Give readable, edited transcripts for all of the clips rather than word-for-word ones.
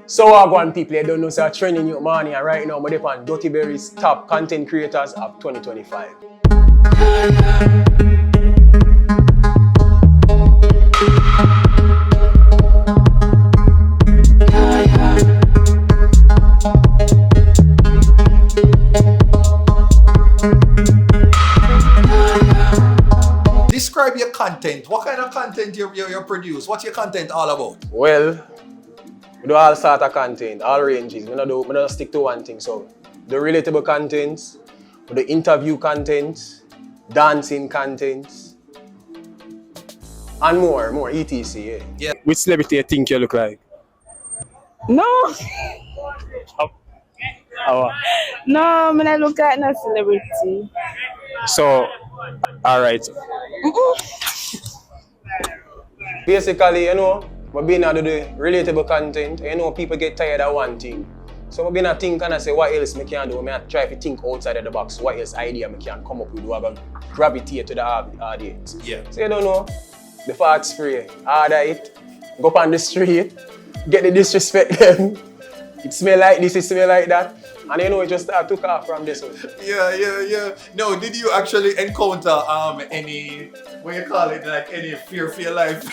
So I go on people, I don't know, so I'm training Ute Manii, and right now I'm on Dutty Berry's top content creators of 2025. Describe your content. What kind of content you produce? What's your content all about? Well, we do all sorts of content, all ranges. We don't stick to one thing. So, the relatable contents, the interview content, dancing content, and more etc. Yeah. Which celebrity you think you look like? No. Oh. No, I mean, I look at no celebrity. So, alright. Basically, you know, we've been to do the relatable content. You know, people get tired of one thing. So we've been to think and I say, what else I can do? I try to think outside of the box. What else idea I can come up with? Do I gravitate to the audience? Yeah. So you don't know, the fart spray, order it, go up on the street, get the disrespect them. It smell like this, it smell like that. And you know, it just took off from this one. Yeah. No, did you actually encounter any, what you call it, like any fear for your life?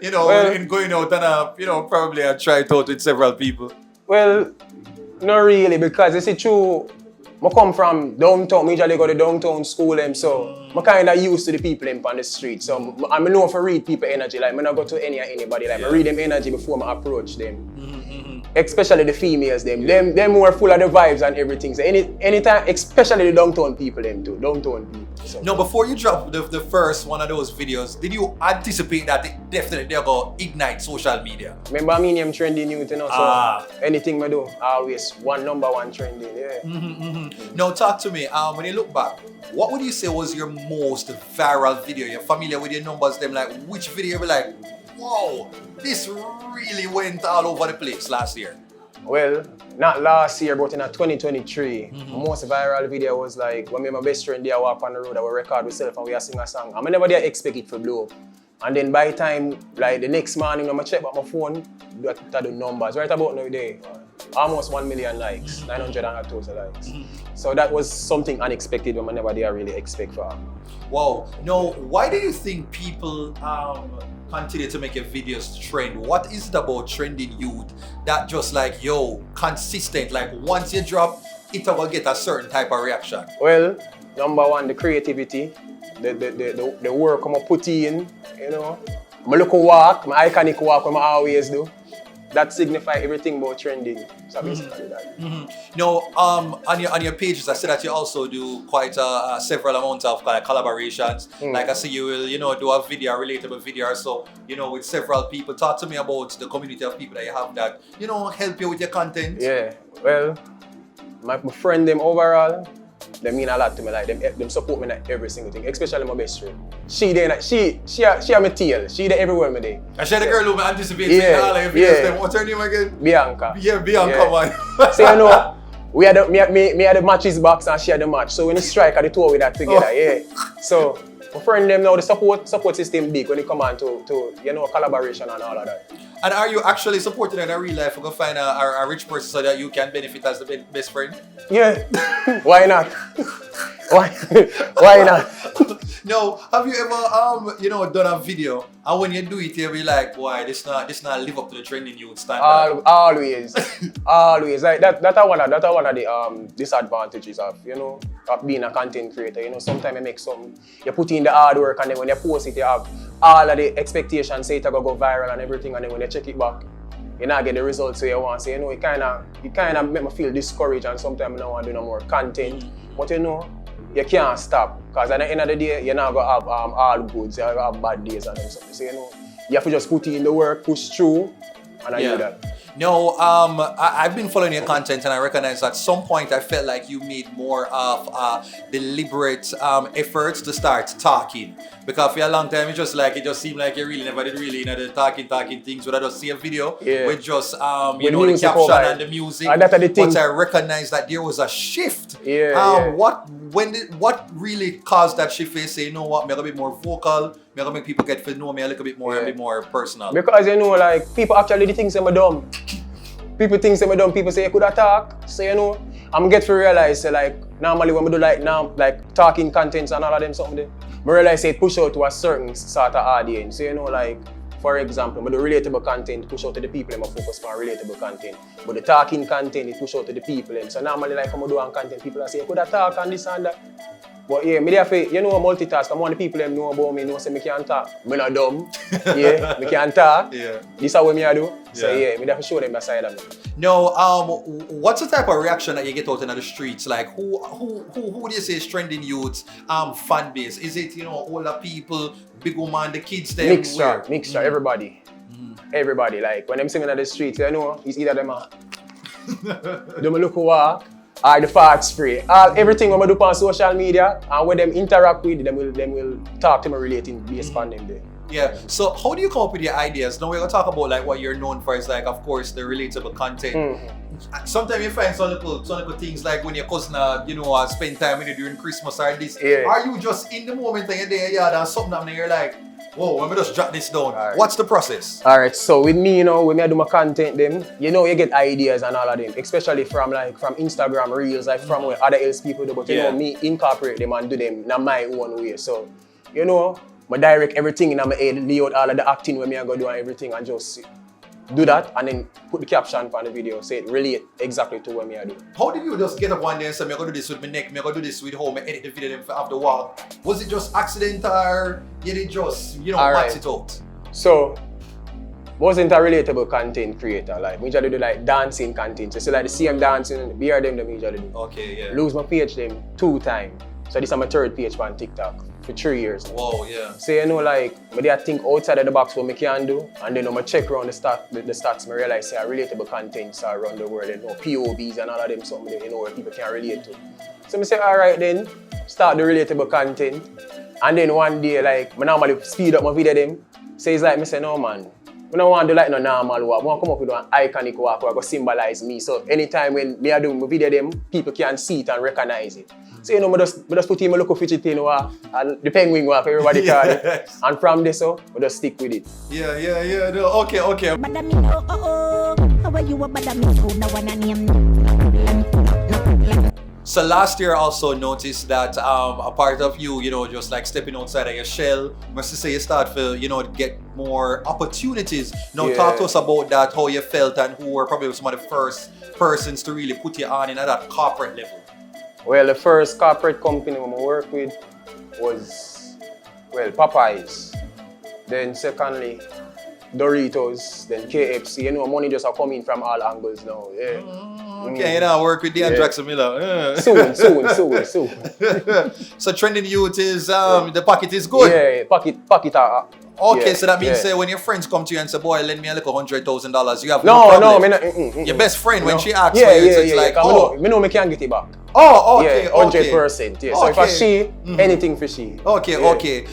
You know, well, in going out and you know, probably I tried out with several people. Well, not really, because you see, true, I come from downtown, I usually go to downtown school, so I'm kind of used to the people on the street. So I'm known for read people energy, like I don't go to anybody, like I read them energy before I approach them. Especially the females, them more full of the vibes and everything. So anytime, especially the downtown people, them too, downtown people. So. No, before you drop the first one of those videos, did you anticipate that it definitely go ignite social media? Remember I'm trending youth, you know, so anything I do, always number one trending, yeah. Now talk to me, when you look back, what would you say was your most viral video? You're familiar with your numbers, them like, which video you be like, whoa, this really went all over the place last year? Well, not last year, but in 2023, most viral video was like when me and my best friend there walk on the road, I will record myself and we sing a song. I never did expect it to blow up. And then by the time, like the next morning, I check back my phone, that the numbers. Right about now, day, almost 1 million likes, 900,000 likes. So that was something unexpected when I never did really expect for. Wow. Now, why do you think people continue to make your videos trend? What is it about trending youth that just like, yo, consistent, like once you drop, it will get a certain type of reaction? Well, number one, the creativity, the work I'm put in, you know. My local walk, my iconic walk I always do. That signifies everything about trending. So basically that. Now, on your pages, I see that you also do quite several amounts of collaborations. Like I see you will, you know, do a video, a relatable video or so, you know, with several people. Talk to me about the community of people that you have that, you know, help you with your content. Yeah, well, my friend them overall, they mean a lot to me. Like them support me in every single thing, especially my best friend. She my tail. She there everywhere me there. And she the girl who anticipates all of your What's her name again? Bianca. Yeah, Bianca, man. So you know, we had the matches box and she had the match. So when you strike at the two with that together, yeah. So my friend them now the support system big when it come on to you know collaboration and all of that. And are you actually supporting her in real life? We're gonna find a rich person so that you can benefit as the best friend? Yeah. Why not? Why not? No, have you ever you know done a video and when you do it you'll be like, boy, this not live up to the trending youth standard? Always. Like that's one of the disadvantages of, you know, of being a content creator. You know, sometimes you make some, you put in the hard work and then when you post it you have all of the expectations, say it's gonna go viral and everything, and then when you check it back, you not get the results you want. So you know, it kinda make me feel discouraged and sometimes I don't want to do no more content. But you know, you can't stop. Because at the end of the day, you're not gonna have all goods, you're gonna have bad days and something. So you know, you have to just put in the work, push through, and I do that. No, I've been following your content and I recognize at some point I felt like you made more of deliberate efforts to start talking. Because for a long time it just seemed like you really never did really, you know, the talking things. When I just see a video with just you know, the caption and the music. That's the thing. But I recognized that there was a shift. Yeah. What really caused that shift? You say, you know what, I'm gonna be more vocal, I'm gonna make people get to know me a little bit more and be more personal. Because you know, like people actually think I'm dumb. people think say me dumb, people say you could talk. So you know, I'm get to realize say like normally when we do like now like talking contents and all of them something there, I realize say it push out to a certain sort of audience. So you know like for example, I do relatable content push out to the people and I focus on relatable content. But the talking content it push out to the people. And so normally like when I do one content, people are say you could talk and this and that. But yeah, me have you know multitask. I'm one of the people them know about me, know say me can talk. Me not dumb. Yeah, me can talk. Yeah. This is what me I do. So yeah, me have to show them that side of me. No, what's the type of reaction that you get out in the streets? Like who do you say is trending youth fan base? Is it, you know, older people, big woman, the kids there? Mixture, everybody. Everybody. Like when I'm singing on the streets, you know, it's either them them look walk or the fart spray. Everything when I do on social media and when them interact with them will talk to me relating based on them there. Yeah. So how do you come up with your ideas? Now we're gonna talk about like what you're known for is like of course the relatable content. Sometimes you find some little things like when your cousin spend time with you during Christmas or this. Yeah. Are you just in the moment and you're there, and something happening, you're like, whoa, let me just jot this down. Right. What's the process? Alright, so with me, you know, when I do my content them, you know you get ideas and all of them, especially from Instagram Reels, like from where other else people do, but you know, me incorporate them and do them in my own way. So, you know, I direct everything in my head, lay out all of the acting when I go do and everything and just do that and then put the caption on the video so it relate exactly to what I do. How did you just get up one day and say, I'm gonna do this with my neck, I'm gonna do this with home, and edit the video after a while? Was it just accidental or you did just, max it out? So, wasn't a relatable content creator. Like, we usually do like dancing content. So, like the same dancing, beer them we usually do. Okay, yeah. Lose my page them 2 times. So this is my 3rd page on TikTok for 3 years. Whoa, yeah. So you know like, I think outside of the box what I can do, and then I check around the stats, I realize I relatable contents are around the world, you know, POVs and all of them something that, you know, where people can relate to. So I say, alright then, start the relatable content. And then one day, like, I normally speed up my video them. So it's like, I say, no man, I don't want to do like no normal walk. I want to come up with an iconic walk where I go symbolize me. So anytime when I do my video them, people can see it and recognize it. So you know, I just put in my local fidgeting walk and the penguin walk, everybody call it. And from this, I just stick with it. Yeah. No, okay. So last year I also noticed that a part of you, just like stepping outside of your shell, must say you start to, get more opportunities. Now talk to us about that, how you felt and who were probably some of the first persons to really put you on in at that corporate level. Well, the first corporate company I worked with was, Popeyes. Then secondly, Doritos, then KFC. You know, money just are coming from all angles now. Yeah. Okay, now work with Dan Jackson Miller. Soon. So trending youth is the pocket is good. Yeah, pocket. Okay, so that means say when your friends come to you and say, "Boy, lend me a little $100,000," you have no problem. Your best friend when she asks for you, it's like, oh, me know me can get it back. Oh, okay, 100%. Yeah. So if I she, anything for she. Okay.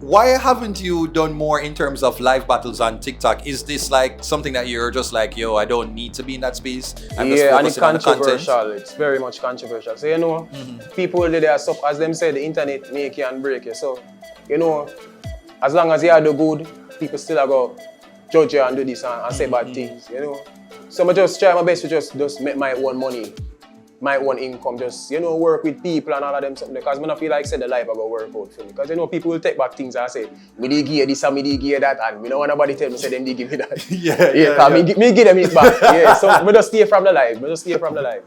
Why haven't you done more in terms of live battles on TikTok? Is this like something that you're just like, yo, I don't need to be in that space? I'm just and it's focusing on the controversial. content? It's very much controversial. So you know, people there are stuff, as them say, the internet make you and break you. So you know, as long as you do good, people still are go judge you and do this and say bad things. You know. So I just try my best to just make my own money. My own income, just work with people and all of them something because I don't feel like the life I go work out for me. Because people will take back things and say, me did give this and me did give that and me don't want nobody tell me say them did give me that. Yeah. Me give them it back. Yeah. So I just stay from the life.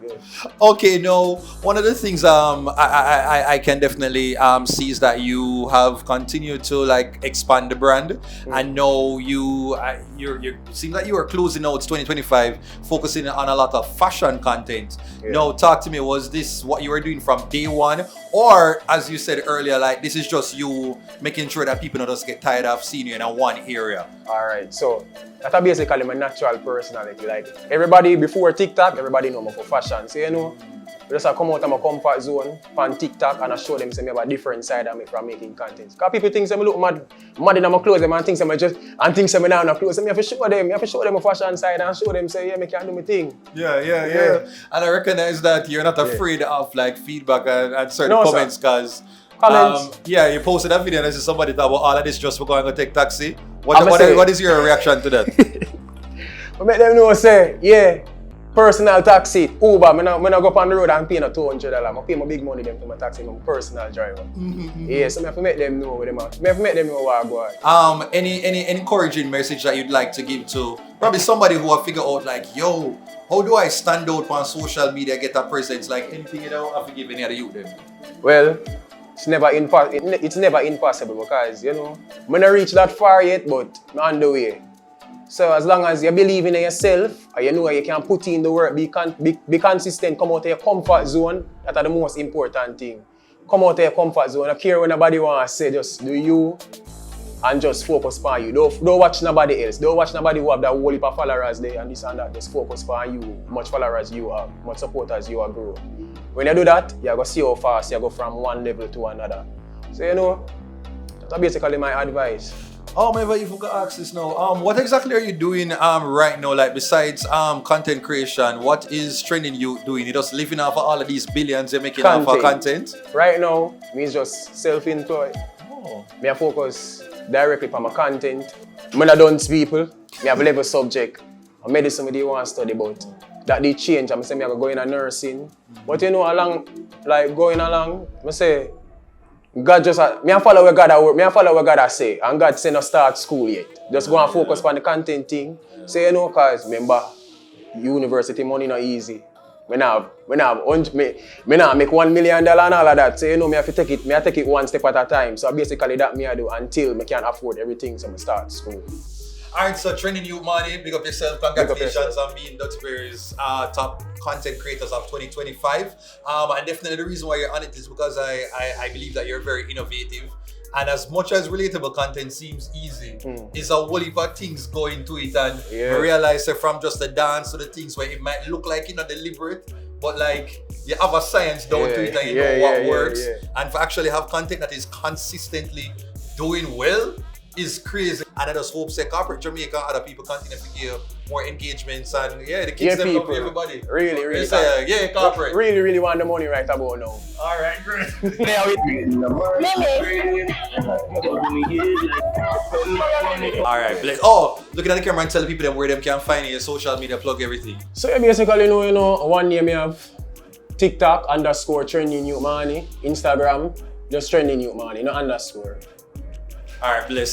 Yeah. Okay, no. One of the things I can definitely see is that you have continued to like expand the brand. I know you seems like you are closing out 2025, focusing on a lot of fashion content. Yeah. No, talk to me, was this what you were doing from day one? Or, as you said earlier, like this is just you making sure that people don't just get tired of seeing you in one area? Alright, so that's basically my natural personality. Like everybody before TikTok, everybody know me for fashion. So I just come out of my comfort zone on TikTok and I show them say me have a different side of me from making content. Because people think say me look mad in my clothes and think say me now in clothes. So I have to show them my fashion side and show them say, yeah, me can do my thing. Yeah. And I recognize that you're not afraid of like feedback and certain comments because you posted that video and I see somebody talk about all of this just for going to take taxi. What is your reaction to that? I make them know say, yeah, personal taxi, Uber, I go up on the road and pay no $200. I pay my big money them for my taxi, I'm a personal driver. Yeah, so I have to make them know what them are. I have to make them know what I go on. Any encouraging message that you'd like to give to probably somebody who will figure out like, yo, how do I stand out on social media, get a presence, like anything you know, I forgive any of the youth them? Well, it's never impossible because, you know, I'm not reach that far yet, but I'm on the way. So as long as you believe in yourself, and you know you can put in the work, be consistent, come out of your comfort zone, that's the most important thing. Come out of your comfort zone, I don't care what nobody wants to say, just do you and just focus on you. Don't watch nobody else. Don't watch nobody who have that whole heap of followers there and this and that. Just focus on you, much followers you have, much supporters you are grow. When you do that, you're going to see how fast you go from one level to another. So you know, that's basically my advice. Maybe if you could ask this now, what exactly are you doing right now? Like besides content creation, what is trending you doing? You just living off of all of these billions you're making off of content? Right now, me is just self-employed. Oh. Me I focus directly on my content. I'm not done to people. Me have a level subject. I medicine somebody want to study about. That did change. I'm saying I go in a nursing. But you know, going along, I say, God just, me I follow what God say, and God say no start school yet. Just go and focus on the content thing. Say, you know, cause remember, university money not easy. Me not make $1 million and all of that. So you know, me have to take it one step at a time. So basically that me I do until me can afford everything, so I start school. Alright, so training you money, big up yourself, congratulations on being Dutty Berry's top content creators of 2025. And definitely the reason why you're on it is because I believe that you're very innovative. And as much as relatable content seems easy, it's a whole heap of things go into it, and you realize that from just the dance to the things where it might look like, you know, deliberate, but like you have a science down to it and you know what works. And for actually have content that is consistently doing well is crazy. And I just hope say corporate Jamaica and other people continue to give more engagements, and the kids them love everybody. Really. Corporate. Really want the money right about now. Alright, great. Alright, bless. Oh, looking at the camera and tell people them where them can find your social media, plug everything. So you basically know, one name you have TikTok _trending Ute Manii, Instagram just trending Ute Manii, no underscore. Alright, bless.